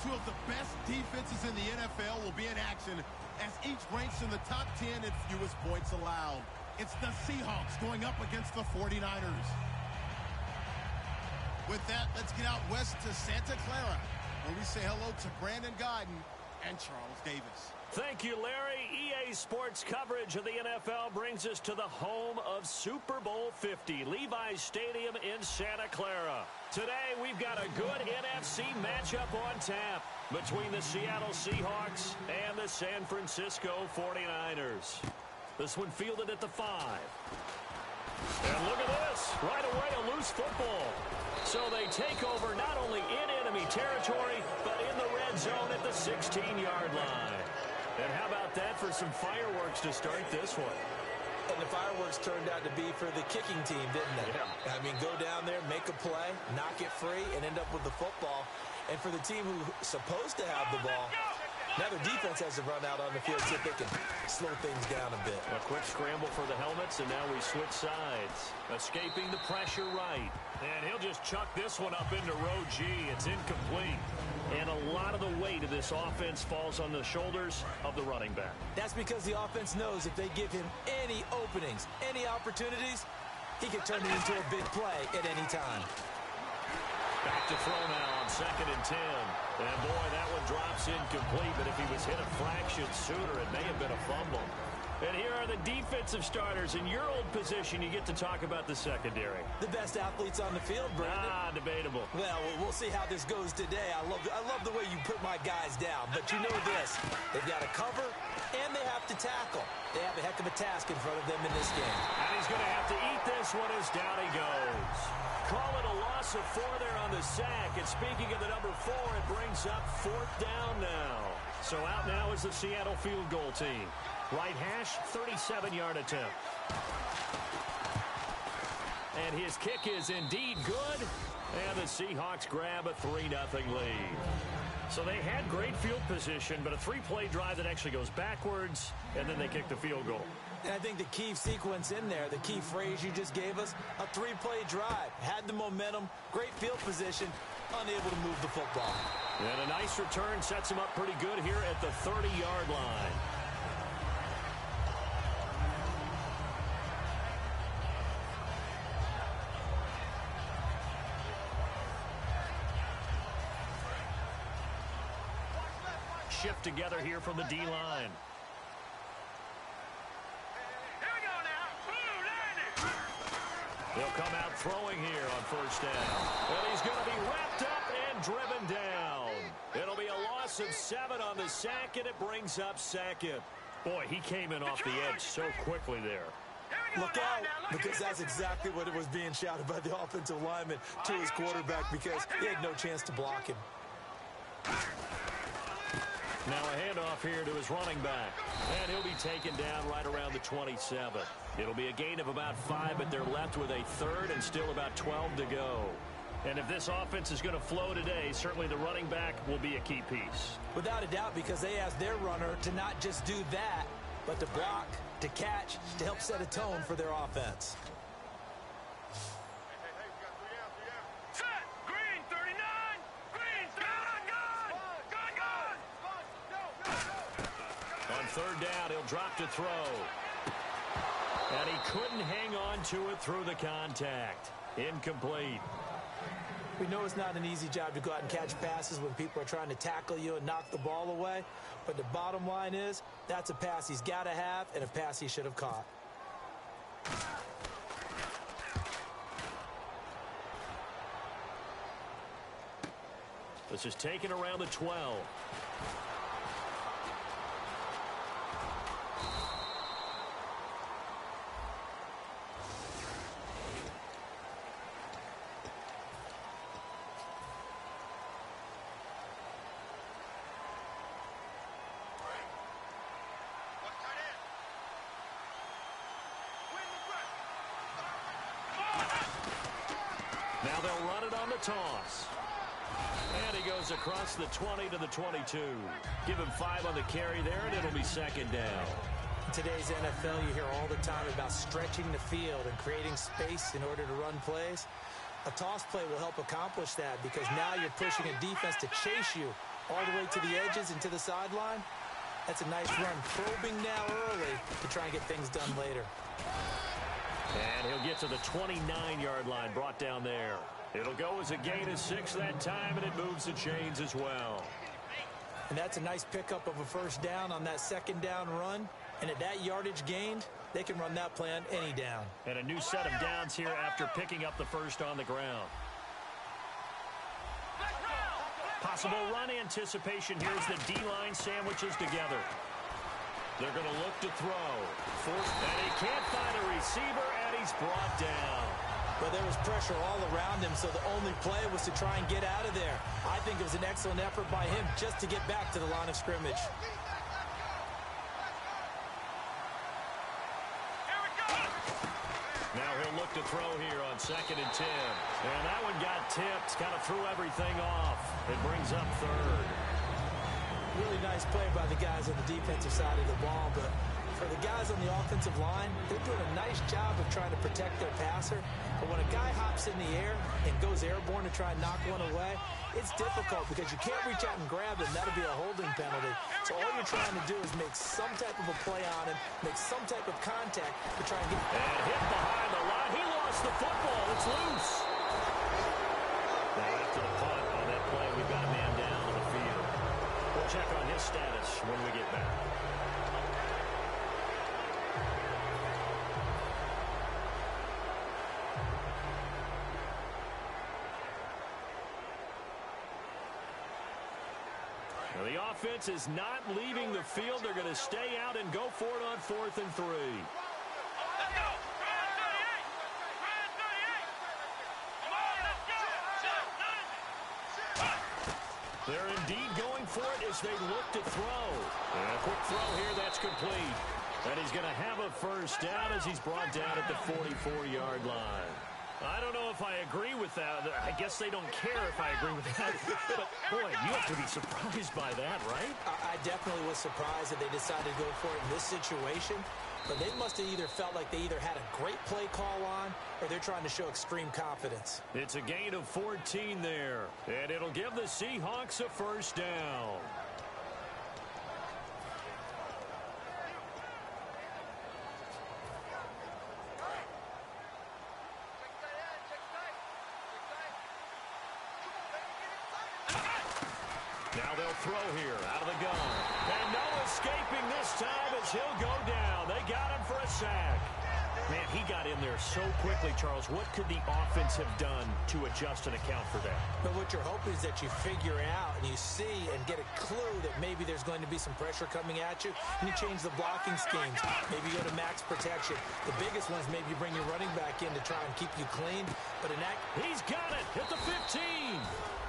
Two of the best defenses in the NFL will be in action as each ranks in the top 10 in fewest points allowed. It's the Seahawks going up against the 49ers. With that, let's get out west to Santa Clara, where we say hello to Brandon Gaudin and Charles Davis. Thank you, Larry. EA Sports coverage of the NFL brings us to the home of Super Bowl 50, Levi's Stadium in Santa Clara. Today, we've got a good NFC matchup on tap between the Seattle Seahawks and the San Francisco 49ers. This one fielded at the 5. And look at this. Right away, a loose football. So they take over not only in enemy territory, but in the red zone at the 16-yard line. And how about that for some fireworks to start this one? And the fireworks turned out to be for the kicking team, didn't they? Yeah. I mean, go down there, make a play, knock it free, and end up with the football. And for the team who's supposed to have the ball, now their defense has to run out on the field so they can slow things down a bit. A quick scramble for the helmets, and now we switch sides. Escaping the pressure right. And he'll just chuck this one up into row G. It's incomplete. And a lot of the weight of this offense falls on the shoulders of the running back. That's because the offense knows if they give him any openings, any opportunities, he can turn it into a big play at any time. Back to throw now on 2nd and 10. And boy, that one drops incomplete, but if he was hit a fraction sooner, it may have been a fumble. And here are the defensive starters. In your old position, you get to talk about the secondary. The best athletes on the field, Brandon. Debatable. Well, we'll see how this goes today. I love the way you put my guys down. But you know this. They've got to cover, and they have to tackle. They have a heck of a task in front of them in this game. And he's going to have to eat this one as down he goes. Call it a loss of 4 there on the sack. And speaking of the number 4, it brings up 4th down now. So out now is the Seattle field goal team. Right hash, 37-yard attempt. And his kick is indeed good. And the Seahawks grab a 3-0 lead. So they had great field position, but a 3-play drive that actually goes backwards, and then they kick the field goal. And I think the key sequence in there, the key phrase you just gave us, a 3-play drive. Had the momentum, great field position, unable to move the football. And a nice return sets him up pretty good here at the 30-yard line. Shift together here from the D-line. He'll come out throwing here on 1st down. And he's going to be wrapped up and driven down. It'll be a loss of 7 on the sack, and it brings up 2nd. Boy, he came in off the edge so quickly there. Look out, because that's exactly what it was being shouted by the offensive lineman to his quarterback, because he had no chance to block him. Now a handoff here to his running back. And he'll be taken down right around the 27. It'll be a gain of about 5, but they're left with a 3rd and still about 12 to go. And if this offense is going to flow today, certainly the running back will be a key piece. Without a doubt, because they asked their runner to not just do that, but to block, to catch, to help set a tone for their offense. On 3rd down, he'll drop to throw. And he couldn't hang on to it through the contact. Incomplete. We know it's not an easy job to go out and catch passes when people are trying to tackle you and knock the ball away. But the bottom line is, that's a pass he's got to have and a pass he should have caught. This is taken around the 12. Now they'll run it on the toss. And he goes across the 20 to the 22. Give him 5 on the carry there, and it'll be 2nd down. In today's NFL, you hear all the time about stretching the field and creating space in order to run plays. A toss play will help accomplish that because now you're pushing a defense to chase you all the way to the edges and to the sideline. That's a nice run. Probing now early to try and get things done later. And he'll get to the 29-yard line, brought down there. It'll go as a gain of 6 that time, and it moves the chains as well. And that's a nice pickup of a first down on that second down run. And at that yardage gained, they can run that play on any down. And a new set of downs here after picking up the first on the ground. Possible run anticipation here as the D-line sandwiches together. They're going to look to throw. And he can't find a receiver, and he's brought down. But there was pressure all around him, so the only play was to try and get out of there. I think it was an excellent effort by him just to get back to the line of scrimmage. Now he'll look to throw here on 2nd and 10. And that one got tipped, kind of threw everything off. It brings up 3rd. Really nice play by the guys on the defensive side of the ball, but for the guys on the offensive line, they're doing a nice job of trying to protect their passer. But when a guy hops in the air and goes airborne to try and knock one away, it's difficult because you can't reach out and grab him. That'll be a holding penalty. So all you're trying to do is make some type of a play on him, make some type of contact to try and get... And hit behind the line. He lost the football. It's loose. Now after the punt on that play, we've got a man down on the field. We'll check on his status when we get back. Now the offense is not leaving the field. They're going to stay out and go for it on 4th and 3. They're indeed going for it as they look to throw. And a quick throw here, that's complete. And he's going to have a first down as he's brought down at the 44-yard line. I don't know if I agree with that. I guess they don't care if I agree with that. But, boy, you have to be surprised by that, right? I definitely was surprised that they decided to go for it in this situation. But they must have either felt like they either had a great play call on or they're trying to show extreme confidence. It's a gain of 14 there. And it'll give the Seahawks a first down. Now they'll throw here out of the gun. And no escaping this time as he'll go down. They got him for a sack. Man, he got in there so quickly, Charles. What could the offense have done to adjust and account for that? But what you're hoping is that you figure out and you see and get a clue that maybe there's going to be some pressure coming at you, and you change the blocking schemes. Maybe you go to max protection. The biggest one is maybe you bring your running back in to try and keep you clean. But in that... He's got it at the 15.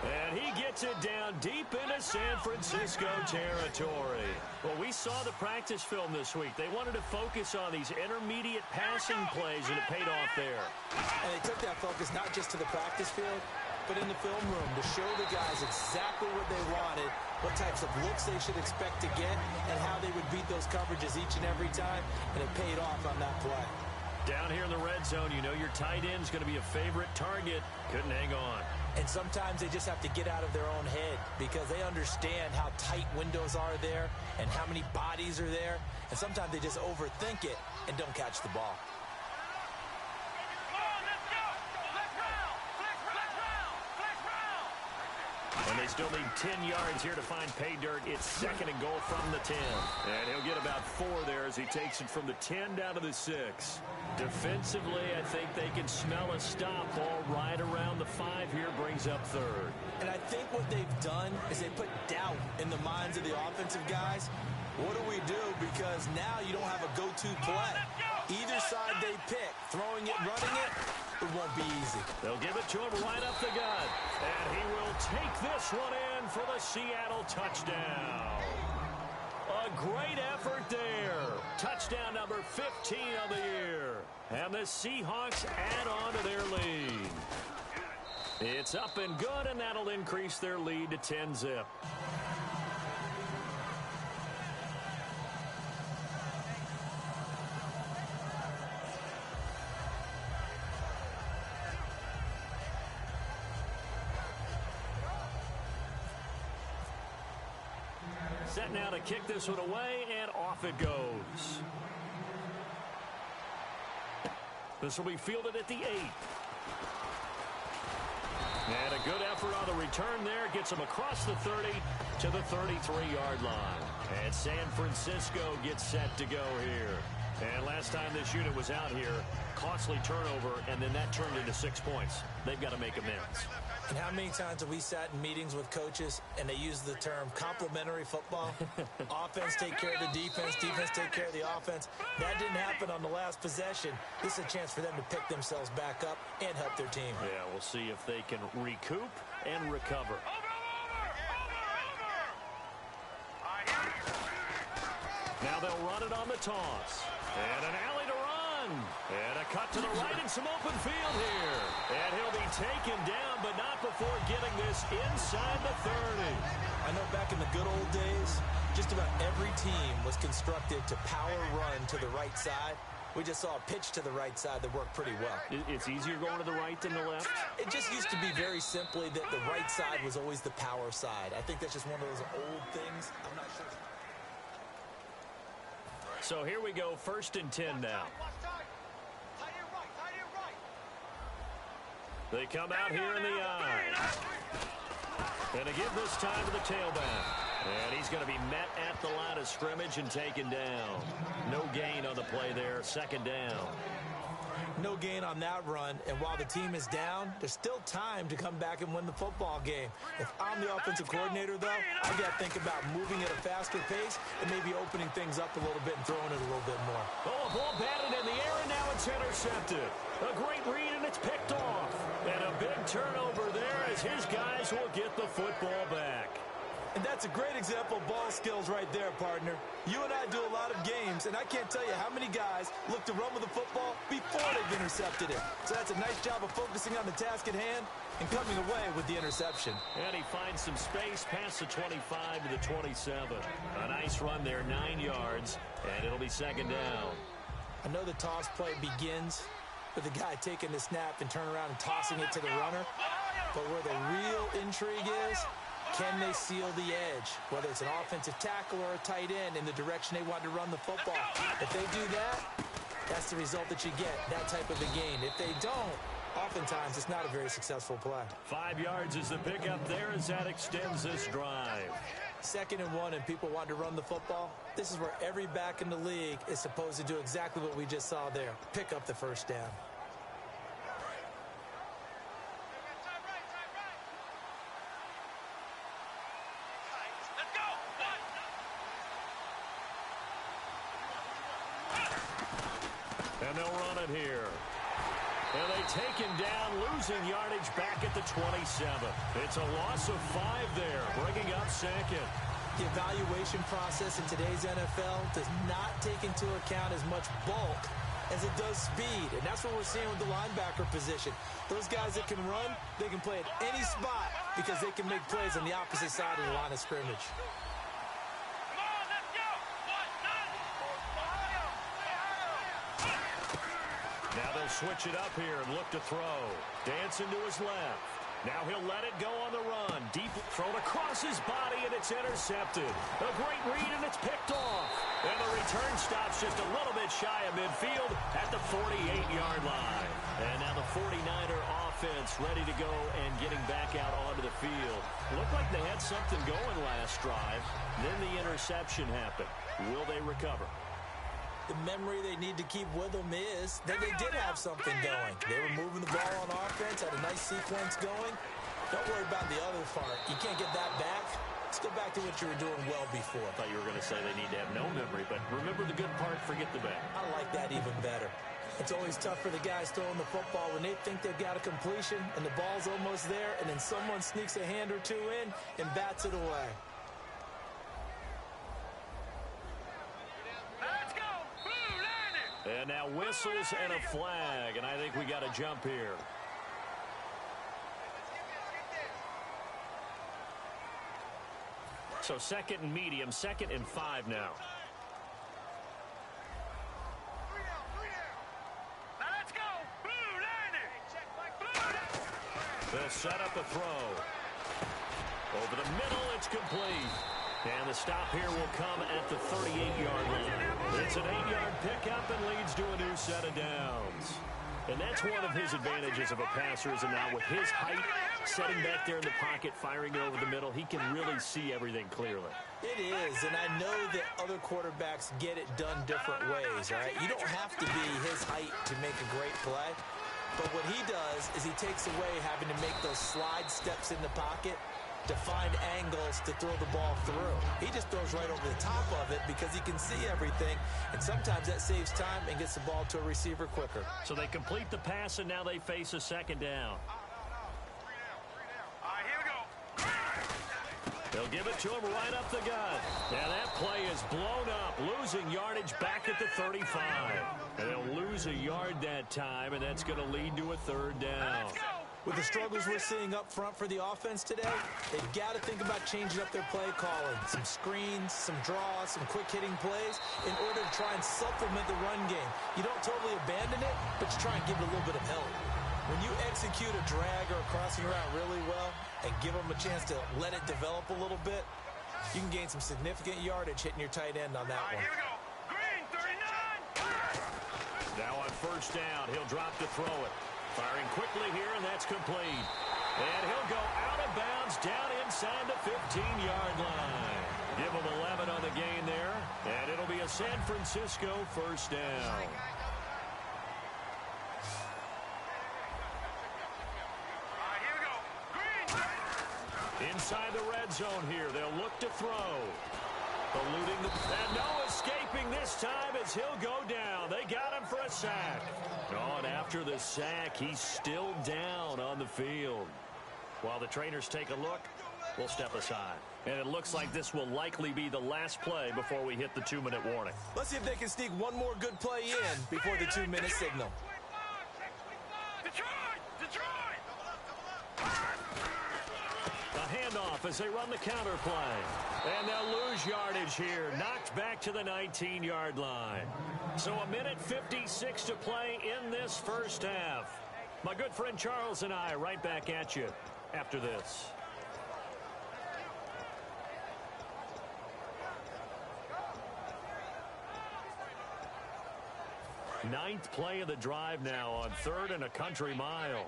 And he gets it down deep into San Francisco territory. Well, we saw the practice film this week. They wanted to focus on these intermediate passing plays, and it paid off there. And they took that focus not just to the practice field, but in the film room to show the guys exactly what they wanted, what types of looks they should expect to get, and how they would beat those coverages each and every time, and it paid off on that play. Down here in the red zone, you know your tight end's going to be a favorite target. Couldn't hang on. And sometimes they just have to get out of their own head because they understand how tight windows are there and how many bodies are there. And sometimes they just overthink it and don't catch the ball. And they still need 10 yards here to find pay dirt. It's 2nd and goal from the 10. And he'll get about 4 there as he takes it from the 10 down to the 6. Defensively, I think they can smell a stop ball right around the 5 here, brings up 3rd. And I think what they've done is they put doubt in the minds of the offensive guys. What do we do? Because now you don't have a go-to play. Either side they pick, throwing it, running it, it won't be easy. They'll give it to him right up the gut. And he will take this one in for the Seattle touchdown. A great effort there. Touchdown number 15 of the year. And the Seahawks add on to their lead. It's up and good, and that'll increase their lead to 10-zip. Set now to kick this one away, and off it goes. This will be fielded at the 8. And a good effort on the return there. Gets him across the 30 to the 33-yard line. And San Francisco gets set to go here. And last time this unit was out here, costly turnover, and then that turned into 6 points. They've got to make amends. And how many times have we sat in meetings with coaches and they use the term complementary football? Offense take care of the defense, defense take care of the offense. That didn't happen on the last possession. This is a chance for them to pick themselves back up and help their team. Yeah, we'll see if they can recoup and recover. Now they'll run it on the toss. And an alley to run. And a cut to the right and some open field here. And he'll be taken down, but not before getting this inside the 30. I know back in the good old days, just about every team was constructed to power run to the right side. We just saw a pitch to the right side that worked pretty well. It's easier going to the right than the left? It just used to be very simply that the right side was always the power side. I think that's just one of those old things. I'm not sure. So here we go, 1st and 10 now. They come out here in the eye. And to give this time to the tailback. And he's going to be met at the line of scrimmage and taken down. No gain on the play there, 2nd down. No gain on that run, and while the team is down, there's still time to come back and win the football game. If I'm the offensive coordinator, though, I got to think about moving at a faster pace and maybe opening things up a little bit and throwing it a little bit more. Oh, a ball batted in the air, and now it's intercepted. A great read, and it's picked off. And a big turnover there as his guys will get the football back. And that's a great example of ball skills right there, partner. You and I do a lot of games, and I can't tell you how many guys look to run with the football before they've intercepted it. So that's a nice job of focusing on the task at hand and coming away with the interception. And he finds some space past the 25 to the 27. A nice run there, 9 yards, and it'll be 2nd down. I know the toss play begins with the guy taking the snap and turning around and tossing it to the runner. But where the real intrigue is, can they seal the edge, whether it's an offensive tackle or a tight end in the direction they want to run the football? If they do that, that's the result that you get, that type of a gain. If they don't, oftentimes it's not a very successful play. 5 yards is the pickup there as that extends this drive. 2nd and 1 and people want to run the football. This is where every back in the league is supposed to do exactly what we just saw there. Pick up the 1st down. And they'll run it here. And they take him down, losing yardage back at the 27. It's a loss of 5 there, bringing up 2nd. The evaluation process in today's NFL does not take into account as much bulk as it does speed. And that's what we're seeing with the linebacker position. Those guys that can run, they can play at any spot because they can make plays on the opposite side of the line of scrimmage. Now they'll switch it up here and look to throw. Dancing to his left. Now he'll let it go on the run. Deep thrown across his body, and it's intercepted. A great read, and it's picked off. And the return stops just a little bit shy of midfield at the 48-yard line. And now the 49er offense ready to go and getting back out onto the field. Looked like they had something going last drive. Then the interception happened. Will they recover? The memory they need to keep with them is that they did have something going. They were moving the ball on offense, had a nice sequence going. Don't worry about the other part. You can't get that back. Let's go back to what you were doing well before. I thought you were going to say they need to have no memory, but remember the good part, forget the bad. I like that even better. It's always tough for the guys throwing the football when they think they've got a completion and the ball's almost there, and then someone sneaks a hand or two in and bats it away. And now whistles and a flag, and I think we got a jump here. So 2nd and medium, 2nd and 5 now. They'll set up a throw. Over the middle, it's complete. And the stop here will come at the 38-yard line. It's an 8-yard pickup and leads to a new set of downs. And that's one of his advantages of a passer, is now with his height, setting back there in the pocket, firing it over the middle, he can really see everything clearly. It is, and I know that other quarterbacks get it done different ways, all right? You don't have to be his height to make a great play, but what he does is he takes away having to make those slide steps in the pocket to find angles to throw the ball through. He just throws right over the top of it because he can see everything, and sometimes that saves time and gets the ball to a receiver quicker. So they complete the pass, and now they face a second down. They'll give it to him right up the gut. And that play is blown up, losing yardage back at the 35. And they'll lose a yard that time, and that's going to lead to a third down. With the struggles we're seeing up front for the offense today, they've got to think about changing up their play calling. Some screens, some draws, some quick-hitting plays in order to try and supplement the run game. You don't totally abandon it, but you try and give it a little bit of help. When you execute a drag or a crossing route really well and give them a chance to let it develop a little bit, you can gain some significant yardage hitting your tight end on that one. Here we go. Green, 39. Now on first down, he'll drop to throw it. Firing quickly here, and that's complete. And he'll go out of bounds down inside the 15-yard line. Give him 11 on the gain there, and it'll be a San Francisco first down. Inside the red zone here, they'll look to throw. Eluding the... And no escaping this time as he'll go down. They got him for a sack. Oh, and after the sack, he's still down on the field. While the trainers take a look, we'll step aside. And it looks like this will likely be the last play before we hit the 2-minute warning. Let's see if they can sneak one more good play in before the 2-minute signal. Handoff as they run the counter play. And they'll lose yardage here. Knocked back to the 19-yard line. So a minute 56 to play in this first half. My good friend Charles and I right back at you after this. Ninth play of the drive now on 3rd and a country mile.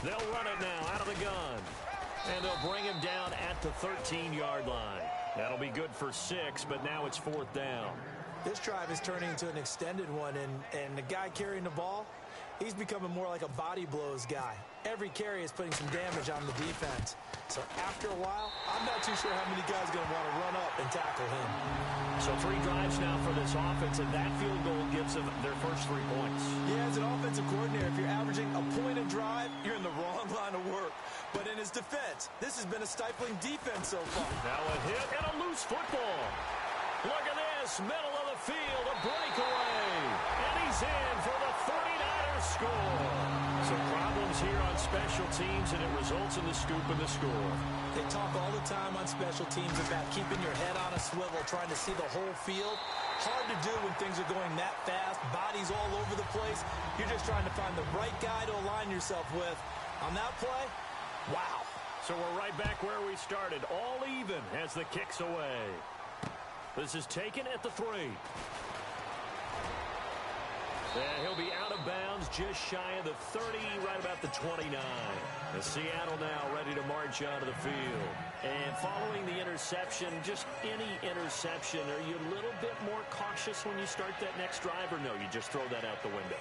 They'll run it now out of the gun. And they'll bring him down at the 13-yard line. That'll be good for 6, but now it's 4th down. This drive is turning into an extended one, and the guy carrying the ball, he's becoming more like a body blows guy. Every carry is putting some damage on the defense. So after a while, I'm not too sure how many guys are going to want to run up and tackle him. So 3 drives now for this offense, and that field goal gives them their first 3 points. Yeah, as an offensive coordinator, if you're averaging a point a drive, you're in the wrong line of work. But in his defense, this has been a stifling defense so far. Now a hit and a loose football. Look at this, middle of the field, a breakaway. And he's in for the 49ers score. Some problems here on special teams, and it results in the scoop and the score. They talk all the time on special teams about keeping your head on a swivel, trying to see the whole field. Hard to do when things are going that fast, bodies all over the place. You're just trying to find the right guy to align yourself with. On that play, wow. So we're right back where we started, all even as the kick's away. This is taken at the 3. And he'll be out of bounds just shy of the 30, right about the 29. And Seattle now ready to march onto the field. And following the interception, just any interception, are you a little bit more cautious when you start that next drive, or no, you just throw that out the window?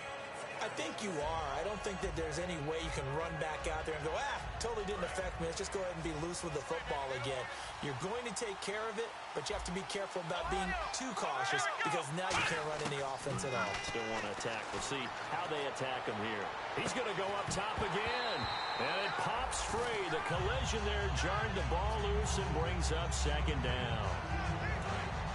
I think you are. I don't think that there's any way you can run back out there and go, totally didn't affect me. Let's just go ahead and be loose with the football again. You're going to take care of it, but you have to be careful about being too cautious because now you can't run any offense at all. Still want to attack. We'll see how they attack him here. He's going to go up top again, and it pops free. The collision there jarred the ball loose and brings up 2nd down.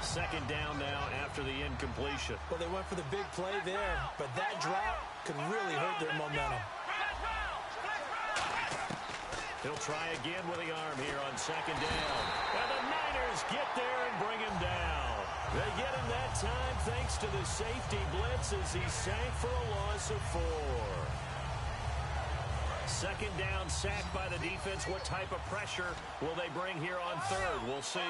2nd down now after the incompletion. Well, they went for the big play there, but that drop could really hurt their momentum. He'll try again with the arm here on 2nd down. And the Niners get there and bring him down. They get him that time thanks to the safety blitz as he sank for a loss of 4. second down sack by the defense. What type of pressure will they bring here on third? We'll see.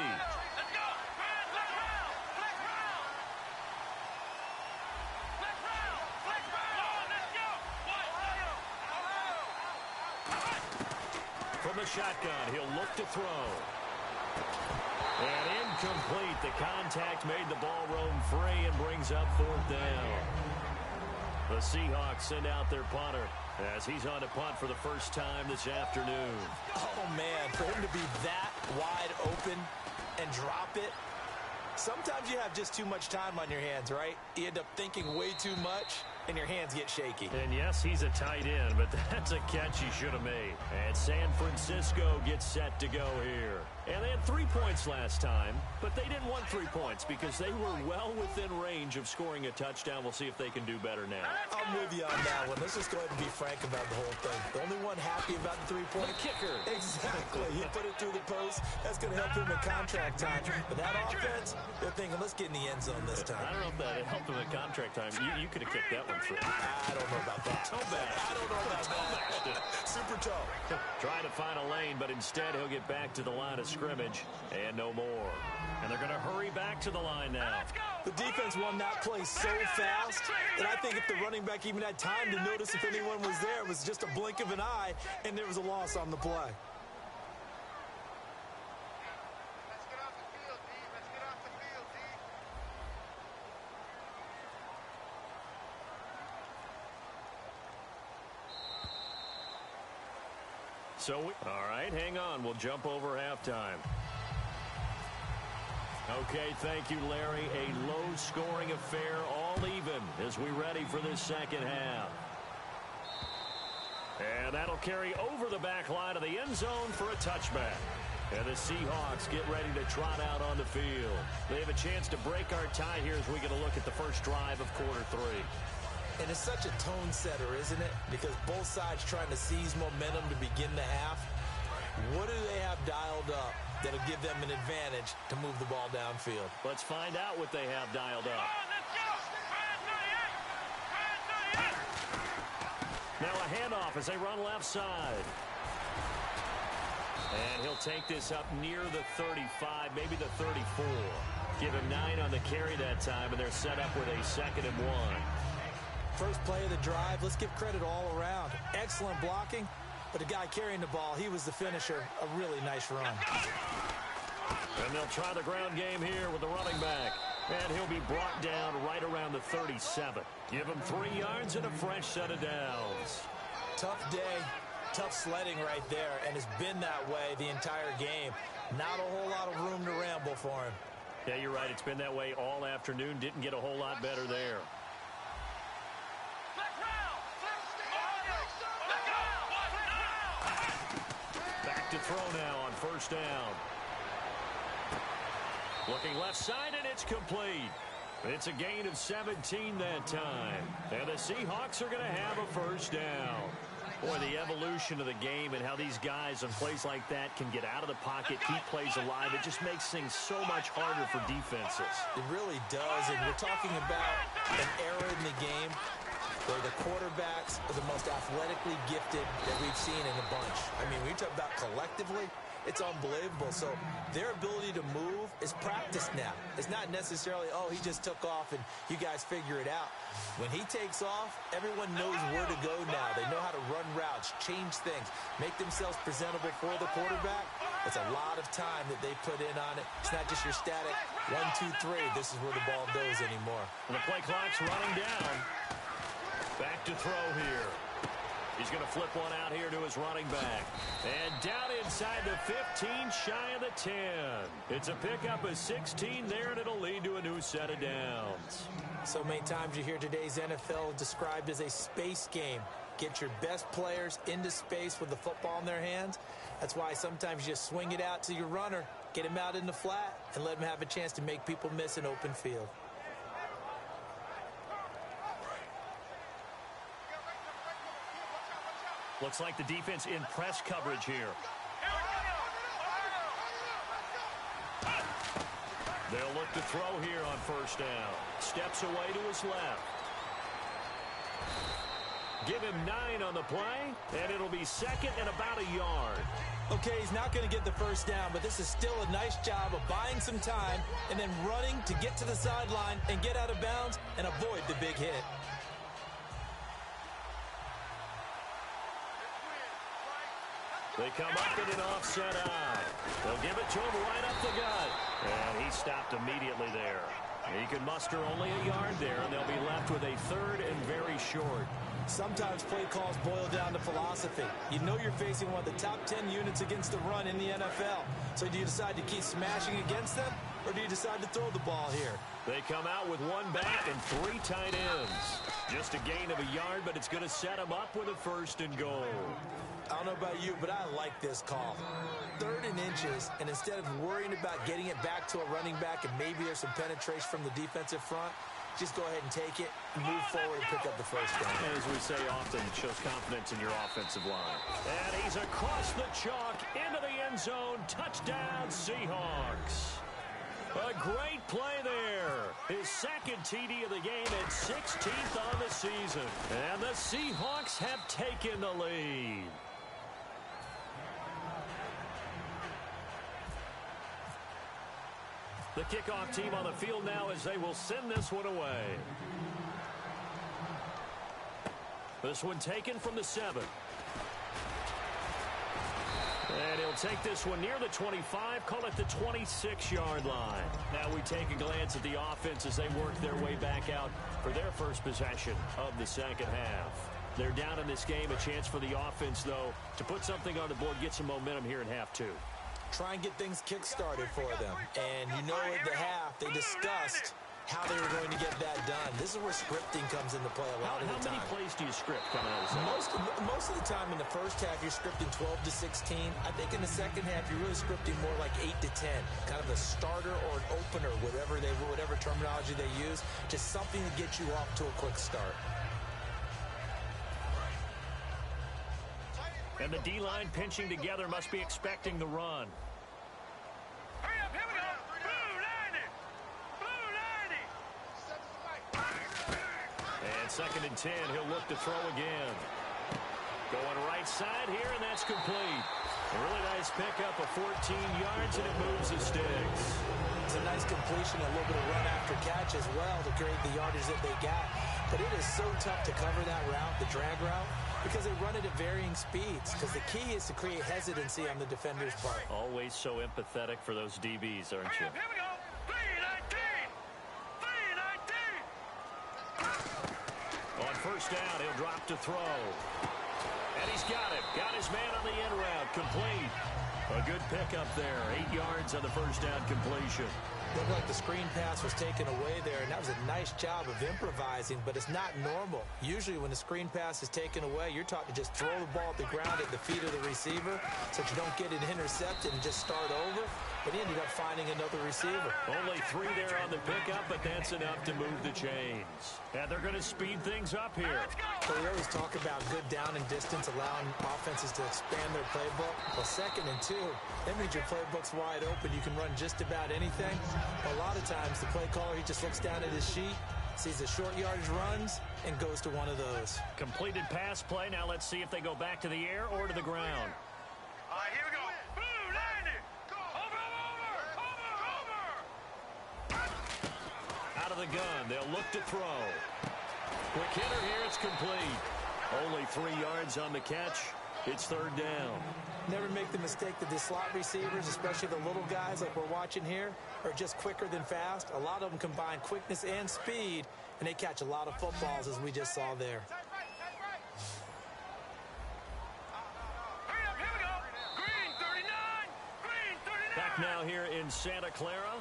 From the shotgun, he'll look to throw. And incomplete. The contact made the ball roam free and brings up fourth down. The Seahawks send out their punter as he's on to punt for the first time this afternoon. Oh, man, for him to be that wide open and drop it. Sometimes you have just too much time on your hands, right? You end up thinking way too much, and your hands get shaky. And yes, he's a tight end, but that's a catch he should have made. And San Francisco gets set to go here. And they had 3 points last time, but they didn't want 3 points because they were well within range of scoring a touchdown. We'll see if they can do better now. I'm with you on that one. Let's just go ahead and be frank about the whole thing. The only one happy about the 3-point kicker. Exactly. He put it through the post. That's going to help him in contract time. But that offense, they're thinking, let's get in the end zone this time. I don't know if that helped him in contract time. You could have kicked that one through. I don't know about that. I don't know about that. Super toe. Trying to find a lane, but instead he'll get back to the line of scrimmage and no more. And they're going to hurry back to the line now. The defense won that play so fast that I think if the running back even had time to notice if anyone was there, it was just a blink of an eye, and there was a loss on the play. All right, hang on. We'll jump over halftime. Okay, thank you, Larry. A low-scoring affair, all even, as we ready for this second half. And that'll carry over the back line of the end zone for a touchback. And the Seahawks get ready to trot out on the field. They have a chance to break our tie here as we get a look at the first drive of quarter 3. And it's such a tone setter, isn't it? Because both sides trying to seize momentum to begin the half. What do they have dialed up that'll give them an advantage to move the ball downfield? Let's find out what they have dialed up. Now a handoff as they run left side. And he'll take this up near the 35, maybe the 34. Give him 9 on the carry that time, and they're set up with a 2nd and 1. First play of the drive, let's give credit all around. Excellent blocking, but the guy carrying the ball, he was the finisher. A really nice run. And they'll try the ground game here with the running back. And he'll be brought down right around the 37. Give him 3 yards and a fresh set of downs. Tough day, tough sledding right there, and it's been that way the entire game. Not a whole lot of room to ramble for him. Yeah, you're right. It's been that way all afternoon. Didn't get a whole lot better there. Back to throw now on first down. Looking left side, and it's complete. It's a gain of 17 that time. And the Seahawks are going to have a first down. Boy, the evolution of the game and how these guys on plays like that can get out of the pocket, keep plays alive, it just makes things so much harder for defenses. It really does, and we're talking about an era in the game where the quarterbacks are the most athletically gifted that we've seen in a bunch. I mean, when you talk about collectively, it's unbelievable. So their ability to move is practiced now. It's not necessarily, oh, he just took off and you guys figure it out. When he takes off, everyone knows where to go now. They know how to run routes, change things, make themselves presentable for the quarterback. It's a lot of time that they put in on it. It's not just your static 1, 2, 3. This is where the ball goes anymore. And the play clock's running down. Back to throw here. He's going to flip one out here to his running back. And down inside the 15, shy of the 10. It's a pickup of 16 there, and it'll lead to a new set of downs. So many times you hear today's NFL described as a space game. Get your best players into space with the football in their hands. That's why sometimes you just swing it out to your runner, get him out in the flat, and let him have a chance to make people miss an open field. Looks like the defense in press coverage here. They'll look to throw here on first down. Steps away to his left. Give him 9 on the play, and it'll be second and about a yard. Okay, he's not going to get the first down, but this is still a nice job of buying some time and then running to get to the sideline and get out of bounds and avoid the big hit. They come up in an offset eye. They'll give it to him right up the gut. And he stopped immediately there. He can muster only a yard there, and they'll be left with a third and very short. Sometimes play calls boil down to philosophy. You know you're facing one of the top 10 units against the run in the NFL. So do you decide to keep smashing against them, or do you decide to throw the ball here? They come out with 1 back and 3 tight ends. Just a gain of a yard, but it's going to set them up with a first and goal. I don't know about you, but I like this call. 3rd and inches, and instead of worrying about getting it back to a running back and maybe there's some penetration from the defensive front, just go ahead and take it, move forward, and pick up the first down. And as we say often, it shows confidence in your offensive line. And he's across the chalk into the end zone. Touchdown, Seahawks. A great play there. His second TD of the game and 16th on the season. And the Seahawks have taken the lead. The kickoff team on the field now as they will send this one away. This one taken from the 7. And he'll take this one near the 25, call it the 26-yard line. Now we take a glance at the offense as they work their way back out for their first possession of the second half. They're down in this game. A chance for the offense, though, to put something on the board, get some momentum here in half 2. Try and get things kick-started for them. And you know at the half, they discussed how they were going to get that done. This is where scripting comes into play a lot of the time. How many plays do you script coming out of this? Most of the time in the first half, you're scripting 12 to 16. I think in the second half, you're really scripting more like 8 to 10. Kind of a starter or an opener, whatever terminology they use. Just something to get you off to a quick start. And the D-line pinching together must be expecting the run. Hurry up, here we go. Blue 90. And 2nd and 10, he'll look to throw again. Going right side here, and that's complete. A really nice pickup of 14 yards, and it moves the sticks. It's a nice completion, a little bit of run after catch as well to create the yardage that they got. But it is so tough to cover that route, the drag route, because they run it at varying speeds. Because the key is to create hesitancy on the defender's part. Always so empathetic for those DBs, aren't you? Here we go. 3-19. On first down, he'll drop to throw. And he's got it. Got his man on the end route. Complete. A good pickup there. 8 yards on the first down completion. Looked like the screen pass was taken away there, and that was a nice job of improvising, but it's not normal. Usually when the screen pass is taken away, you're taught to just throw the ball at the ground at the feet of the receiver so that you don't get it intercepted and just start over. But he ended up finding another receiver. Only 3 there on the pickup, but that's enough to move the chains. And they're going to speed things up here. So we always talk about good down and distance, allowing offenses to expand their playbook. Well, 2nd and 2, that means your playbook's wide open. You can run just about anything. A lot of times, the play caller, he just looks down at his sheet, sees the short yardage runs, and goes to one of those. Completed pass play. Now let's see if they go back to the air or to the ground. All right, here we go. Blue 90. Over. Out of the gun, they'll look to throw. Quick hitter here, it's complete. Only 3 yards on the catch. It's 3rd down. Never make the mistake that the slot receivers, especially the little guys like we're watching here, are just quicker than fast. A lot of them combine quickness and speed, and they catch a lot of footballs, as we just saw there. Hurry up, here we go. Green 39. Green 39. Back now here in Santa Clara.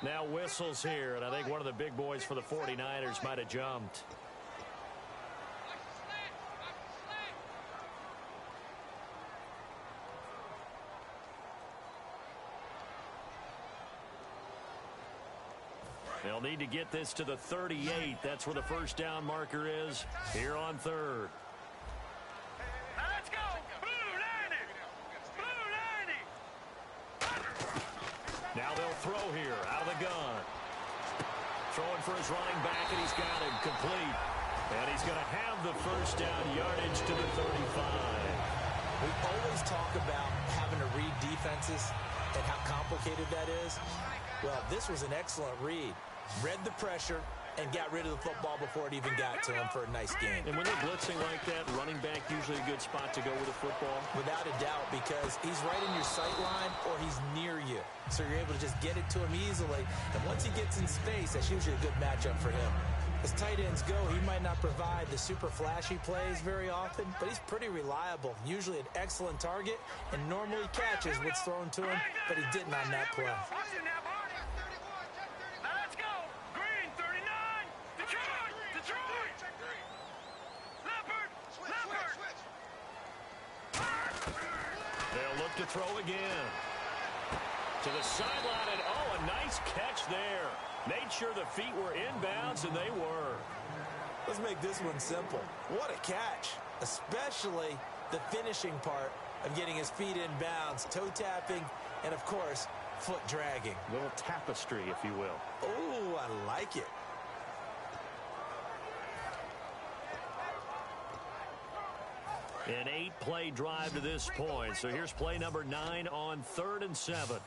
Now whistles here, and I think one of the big boys for the 49ers might have jumped. They'll need to get this to the 38. That's where the first down marker is here on third. Now let's go. Blue 90. Blue 90. Now they'll throw here out of the gun. Throwing for his running back, and he's got him complete. And he's going to have the first down, yardage to the 35. We always talk about having to read defenses and how complicated that is. Well, this was an excellent read. Read the pressure and got rid of the football before it even got to him for a nice game. And when they're blitzing like that, running back usually a good spot to go with the football. Without a doubt, because he's right in your sight line or he's near you. So you're able to just get it to him easily. And once he gets in space, that's usually a good matchup for him. As tight ends go, he might not provide the super flashy plays very often, but he's pretty reliable. Usually an excellent target and normally catches what's thrown to him, but he didn't on that play. Now let's go. Green 39. Detroit. Detroit. Leopard. Leopard. They'll look to throw again. To the sideline, and a nice catch there. Made sure the feet were inbounds, and they were. Let's make this one simple. What a catch, especially the finishing part of getting his feet in bounds, toe tapping, and of course, foot dragging. A little tapestry, if you will. Oh, I like it. An 8-play drive to this point. So here's play number 9 on 3rd and 7.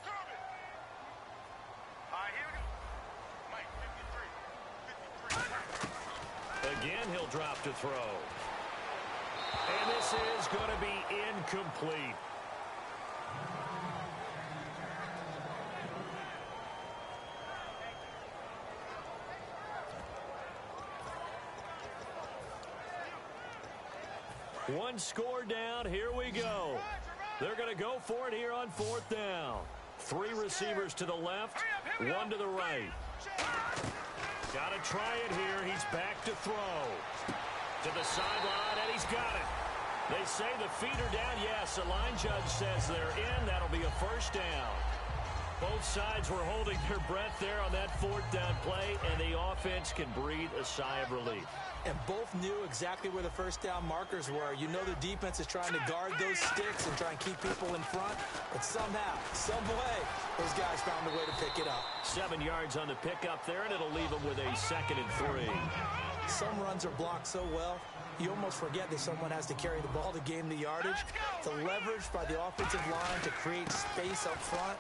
Again, he'll drop to throw. And this is going to be incomplete. One score down. Here we go. They're going to go for it here on 4th down. 3 receivers to the left, 1 to the right. Got to try it here. He's back to throw. To the sideline, and he's got it. They say the feet are down. Yes, the line judge says they're in. That'll be a first down. Both sides were holding their breath there on that 4th down play, and the offense can breathe a sigh of relief. And both knew exactly where the first down markers were. You know the defense is trying to guard those sticks and try and keep people in front. But somehow, some way, those guys found a way to pick it up. 7 yards on the pickup there, and it'll leave them with a 2nd and 3. Some runs are blocked so well, you almost forget that someone has to carry the ball to gain the yardage. The leverage by the offensive line to create space up front,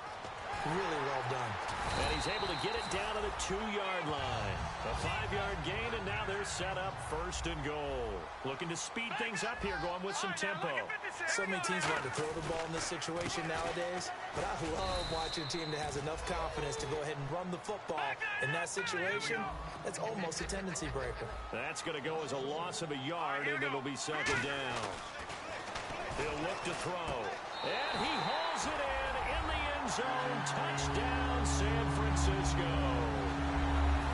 really well done. And he's able to get it down to the 2-yard line. A 5-yard gain, and now they're set up 1st and goal. Looking to speed things up here, going with some tempo. So many teams want to throw the ball in this situation nowadays, but I love watching a team that has enough confidence to go ahead and run the football. In that situation, that's almost a tendency breaker. That's going to go as a loss of a yard, and it'll be 2nd down. He'll look to throw, and he hauls it in the end zone. Touchdown, San Francisco.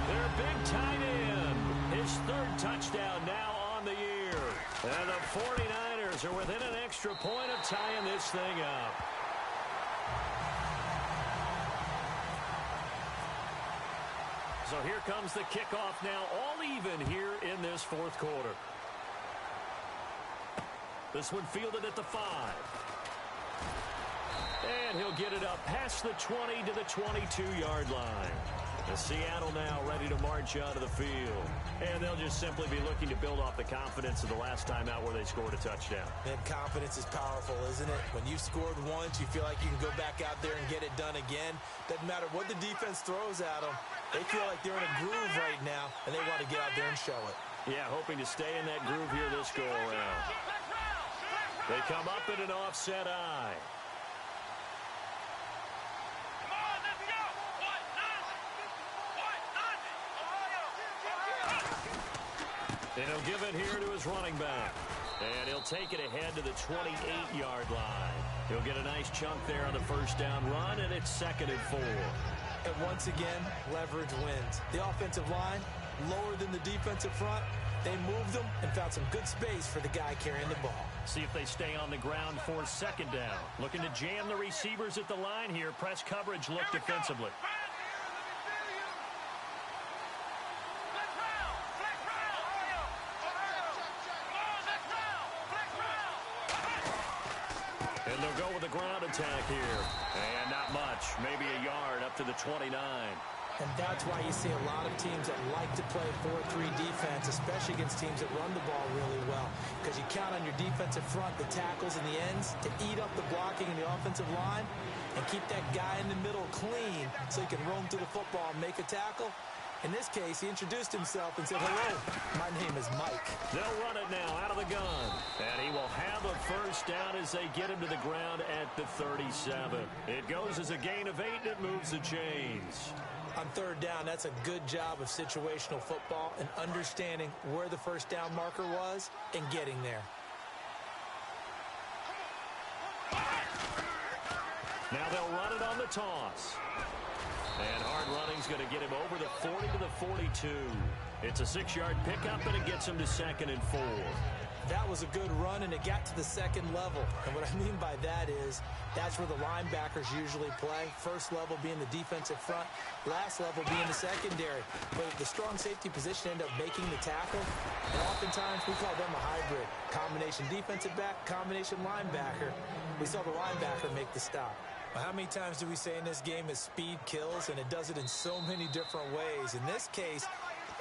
Their big tight end, his 3rd touchdown now on the year. And the 49ers are within an extra point of tying this thing up. So here comes the kickoff now, all even here in this 4th quarter. This one fielded at the 5. And he'll get it up past the 20 to the 22-yard line. The Seattle now ready to march out of the field. And they'll just simply be looking to build off the confidence of the last time out where they scored a touchdown. And confidence is powerful, isn't it? When you've scored once, you feel like you can go back out there and get it done again. Doesn't matter what the defense throws at them. They feel like they're in a groove right now, and they want to get out there and show it. Yeah, hoping to stay in that groove here this go-around. They come up in an offset eye. And he'll give it here to his running back. And he'll take it ahead to the 28-yard line. He'll get a nice chunk there on the first down run, and it's 2nd and 4. And once again, leverage wins. The offensive line, lower than the defensive front. They moved them and found some good space for the guy carrying the ball. See if they stay on the ground for 2nd down. Looking to jam the receivers at the line here. Press coverage look defensively. And they'll go with a ground attack here. And not much. Maybe a yard up to the 29. And that's why you see a lot of teams that like to play 4-3 defense, especially against teams that run the ball really well. Because you count on your defensive front, the tackles and the ends, to eat up the blocking in the offensive line and keep that guy in the middle clean so he can roam through the football and make a tackle. In this case, he introduced himself and said, hello, my name is Mike. They'll run it now out of the gun. And he will have a first down as they get him to the ground at the 37. It goes as a gain of 8, and it moves the chains. On third down, that's a good job of situational football and understanding where the first down marker was and getting there. Now they'll run it on the toss. And hard running's going to get him over the 40 to the 42. It's a 6-yard pickup, and it gets him to 2nd and 4. That was a good run, and it got to the second level. And what I mean by that is that's where the linebackers usually play. First level being the defensive front, last level being the secondary. But the strong safety position ended up making the tackle. And oftentimes we call them a hybrid. Combination defensive back, combination linebacker. We saw the linebacker make the stop. Well, how many times do we say in this game is speed kills, and it does it in so many different ways. In this case,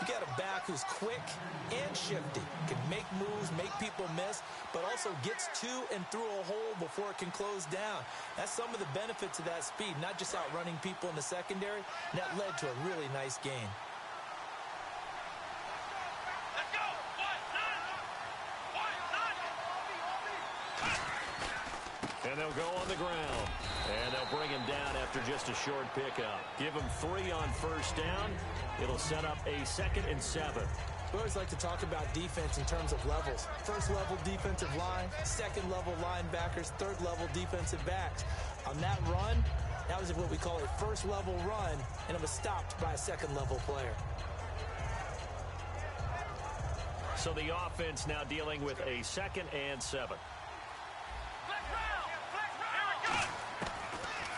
you got a back who's quick and shifty, can make moves, make people miss, but also gets to and through a hole before it can close down. That's some of the benefits of that speed, not just outrunning people in the secondary. And that led to a really nice gain. Let's go. And they'll go on the ground. And they'll bring him down after just a short pickup. Give him 3 on first down. It'll set up a 2nd and 7. We always like to talk about defense in terms of levels. First level defensive line, second level linebackers, third level defensive backs. On that run, that was what we call a first level run, and it was stopped by a second level player. So the offense now dealing with a 2nd and 7.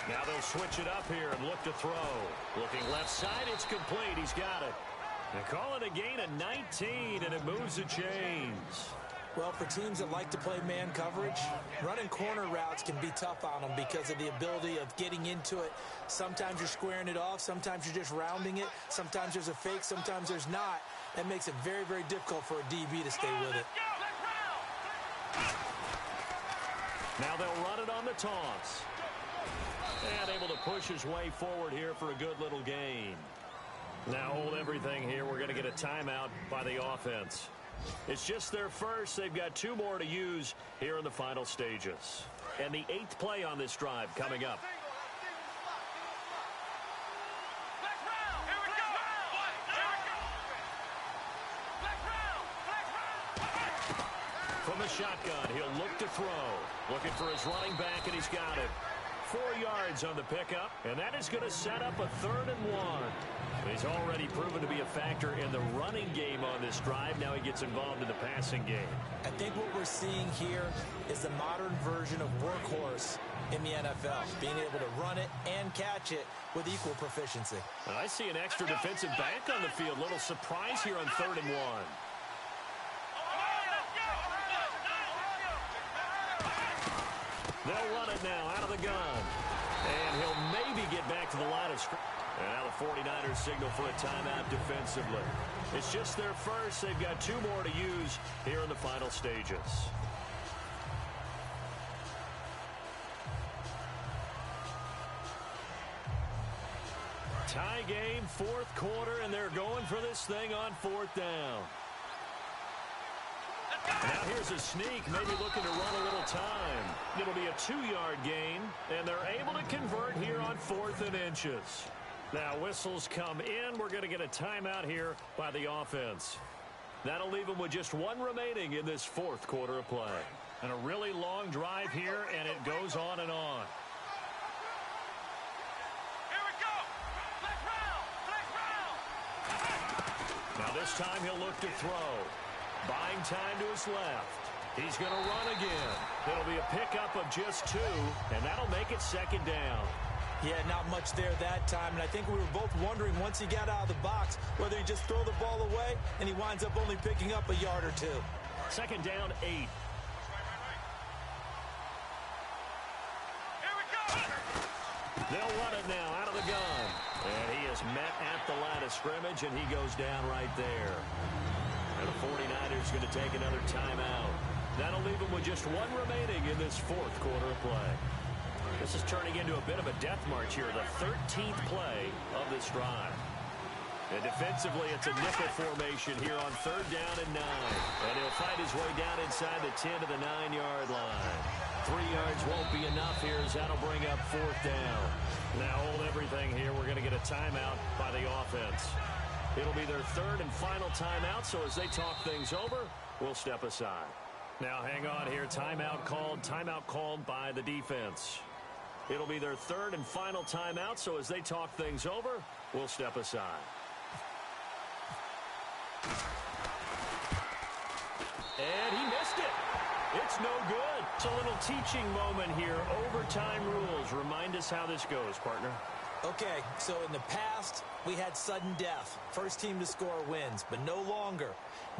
Now they'll switch it up here and look to throw. Looking left side, it's complete. He's got it. They call it a gain of 19, and it moves the chains. Well, for teams that like to play man coverage, running corner routes can be tough on them because of the ability of getting into it. Sometimes you're squaring it off. Sometimes you're just rounding it. Sometimes there's a fake. Sometimes there's not. That makes it very, very difficult for a DB to stay with it. Now they'll run it on the toss. And able to push his way forward here for a good little gain. Now hold everything here. We're going to get a timeout by the offense. It's just their first. They've got 2 more to use here in the final stages. And the 8th play on this drive coming up. From the shotgun, he'll look to throw. Looking for his running back, and he's got it. 4 yards on the pickup, and that is going to set up a 3rd and 1. He's already proven to be a factor in the running game on this drive. Now he gets involved in the passing game. I think what we're seeing here is the modern version of workhorse in the NFL, being able to run it and catch it with equal proficiency. I see an extra defensive back on the field. Little surprise here on 3rd and 1. They'll run it now out of the gun. And he'll maybe get back to the line of scrimmage. And now the 49ers signal for a timeout defensively. It's just their first. They've got 2 more to use here in the final stages. Tie game, 4th quarter, and they're going for this thing on 4th down. Now here's a sneak, maybe looking to run a little time. It'll be a 2-yard gain, and they're able to convert here on 4th and inches. Now whistles come in. We're going to get a timeout here by the offense. That'll leave them with just 1 remaining in this 4th quarter of play. And a really long drive here, and it goes on and on. Here we go. Now this time he'll look to throw. Buying time to his left. He's going to run again. It'll be a pickup of just 2, and that'll make it 2nd down. Yeah, not much there that time, and I think we were both wondering once he got out of the box whether he just throw the ball away, and he winds up only picking up a yard or 2. 2nd down, 8. They'll run it now out of the gun. And he is met at the line of scrimmage, and he goes down right there. And the 49ers going to take another timeout. That'll leave them with just one remaining in this fourth quarter of play. This is turning into a bit of a death march here, the 13th play of this drive. And defensively, it's a nickel formation here on 3rd down and 9. And he'll fight his way down inside the 10 to the 9-yard line. 3 yards won't be enough here as that'll bring up 4th down. Now hold everything here. We're going to get a timeout by the offense. It'll be their 3rd and final timeout, so as they talk things over, we'll step aside. Now hang on here. Timeout called by the defense. It'll be their 3rd and final timeout, so as they talk things over, we'll step aside. And he missed it. It's no good. It's a little teaching moment here. Overtime rules. Remind us how this goes, partner. Okay, so in the past, we had sudden death. First team to score wins, but no longer.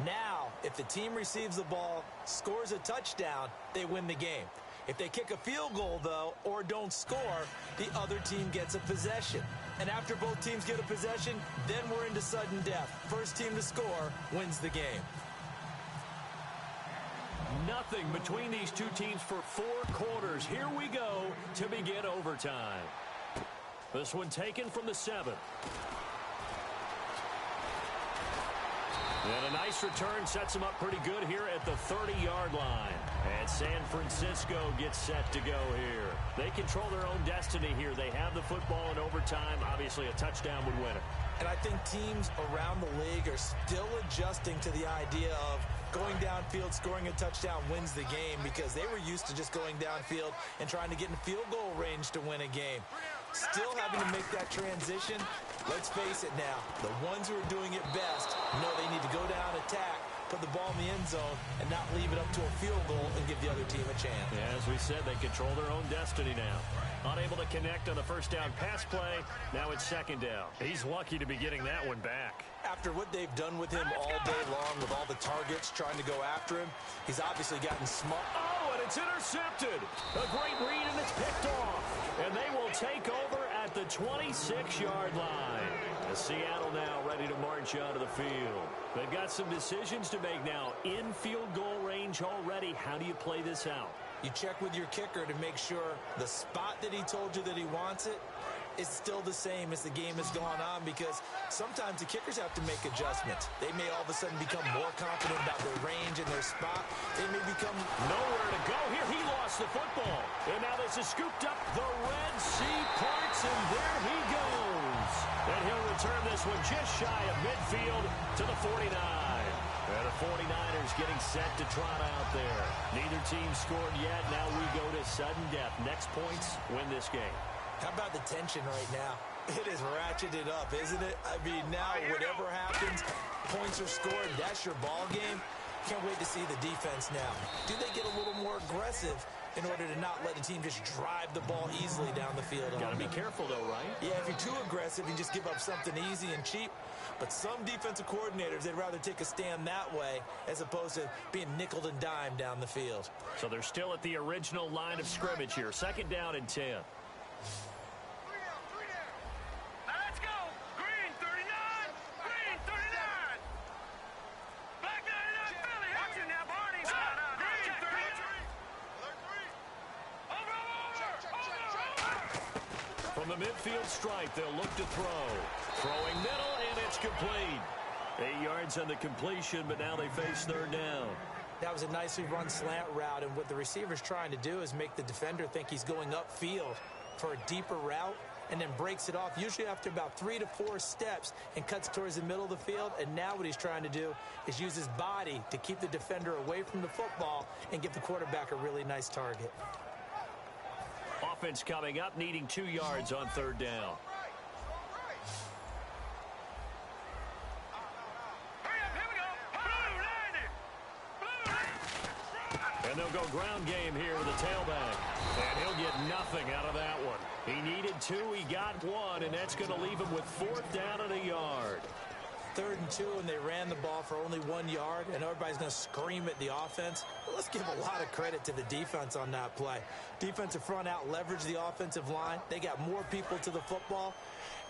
Now, if the team receives the ball, scores a touchdown, they win the game. If they kick a field goal, though, or don't score, the other team gets a possession. And after both teams get a possession, then we're into sudden death. First team to score wins the game. Nothing between these two teams for 4 quarters. Here we go to begin overtime. This one taken from the 7. And a nice return sets them up pretty good here at the 30-yard line. And San Francisco gets set to go here. They control their own destiny here. They have the football in overtime. Obviously, a touchdown would win it. And I think teams around the league are still adjusting to the idea of going downfield, scoring a touchdown wins the game, because they were used to just going downfield and trying to get in field goal range to win a game. Still having to make that transition. Let's face it now, the ones who are doing it best know they need to go down, attack, put the ball in the end zone, and not leave it up to a field goal and give the other team a chance. Yeah, as we said, they control their own destiny now. Unable to connect on the first down pass play. Now it's 2nd down. He's lucky to be getting that one back. After what they've done with him all day long, with all the targets trying to go after him, he's obviously gotten smart. Oh, and it's intercepted. A great read, and it's picked off. And they will take over at the 26-yard line. As Seattle now ready to march out of the field. They've got some decisions to make now. In field goal range already. How do you play this out? You check with your kicker to make sure the spot that he told you that he wants it is still the same as the game has gone on, because sometimes the kickers have to make adjustments. They may all of a sudden become more confident about their range and their spot. They may become nowhere to go here. He lost the football. And now this is scooped up. The Red Sea parts, and there he goes. And he'll return this one just shy of midfield to the 49. And the 49ers getting set to trot out there. Neither team scored yet. Now we go to sudden death. Next points win this game. How about the tension right now? It is ratcheted up, isn't it? I mean, now whatever happens, points are scored, that's your ball game. Can't wait to see the defense now. Do they get a little more aggressive in order to not let the team just drive the ball easily down the field? Got to be careful, though, right? Yeah, if you're too aggressive, you just give up something easy and cheap. But some defensive coordinators, they'd rather take a stand that way as opposed to being nickeled and dimed down the field. So they're still at the original line of scrimmage here. 2nd down and 10. Let's go. Green 39. Green 39. Black 99 Philly. Watch it now, Barney. Green 33. Over. From the midfield stripe, they'll look to throw. Throwing middle, and it's complete. 8 yards on the completion, but now they face 3rd down. That was a nicely run slant route, and what the receiver's trying to do is make the defender think he's going upfield for a deeper route, and then breaks it off, usually after about 3 to 4 steps, and cuts towards the middle of the field. And now what he's trying to do is use his body to keep the defender away from the football and give the quarterback a really nice target. Offense coming up, needing 2 yards on 3rd down. And they'll go ground game here with the tailback. And he'll get nothing out of that one. He needed 2, he got 1, and that's going to leave him with 4th down and a yard. 3rd and 2 and they ran the ball for only 1 yard, and everybody's going to scream at the offense. But let's give a lot of credit to the defense on that play. Defensive front out leveraged the offensive line. They got more people to the football.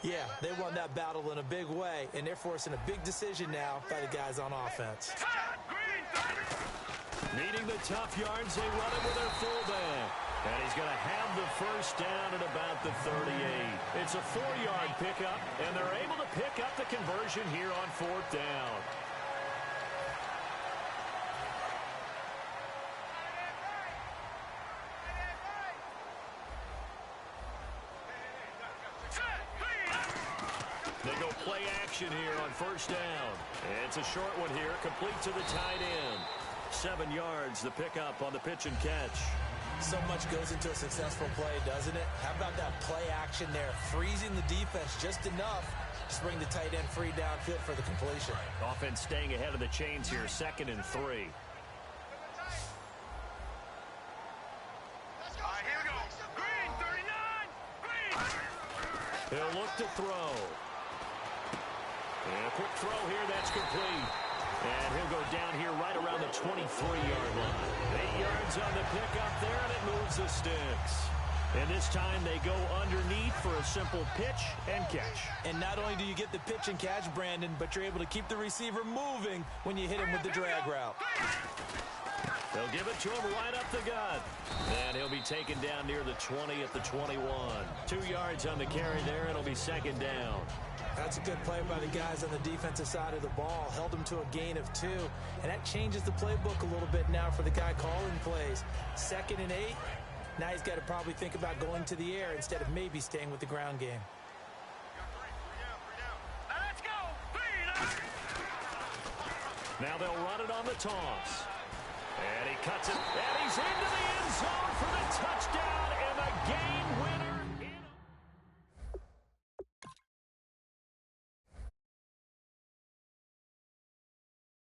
Yeah, they won that battle in a big way, and they're forcing a big decision now by the guys on offense. Needing the tough yards, they run it with their fullback. And he's going to have the first down at about the 38. It's a 4-yard pickup, and they're able to pick up the conversion here on 4th down. They go play action here on 1st down. It's a short one here, complete to the tight end. 7 yards, the pickup on the pitch and catch. So much goes into a successful play, doesn't it? How about that play action there? Freezing the defense just enough to bring the tight end free downfield for the completion. Offense staying ahead of the chains here, 2nd and 3. All right, here we go. Green, 39. Green. He'll look to throw. And a quick throw here, that's complete. And he'll go down here right around the 23-yard line. 8 yards on the pickup there, and it moves the sticks. And this time they go underneath for a simple pitch and catch. And not only do you get the pitch and catch, Brandon, but you're able to keep the receiver moving when you hit him with the drag route. They'll give it to him right up the gut. And he'll be taken down near the 20 at the 21. 2 yards on the carry there. It'll be 2nd down. That's a good play by the guys on the defensive side of the ball. Held them to a gain of 2. And that changes the playbook a little bit now for the guy calling plays. 2nd and 8. Now he's got to probably think about going to the air instead of maybe staying with the ground game. Let's go. 3. Now they'll run it on the toss. And he cuts it. And he's into the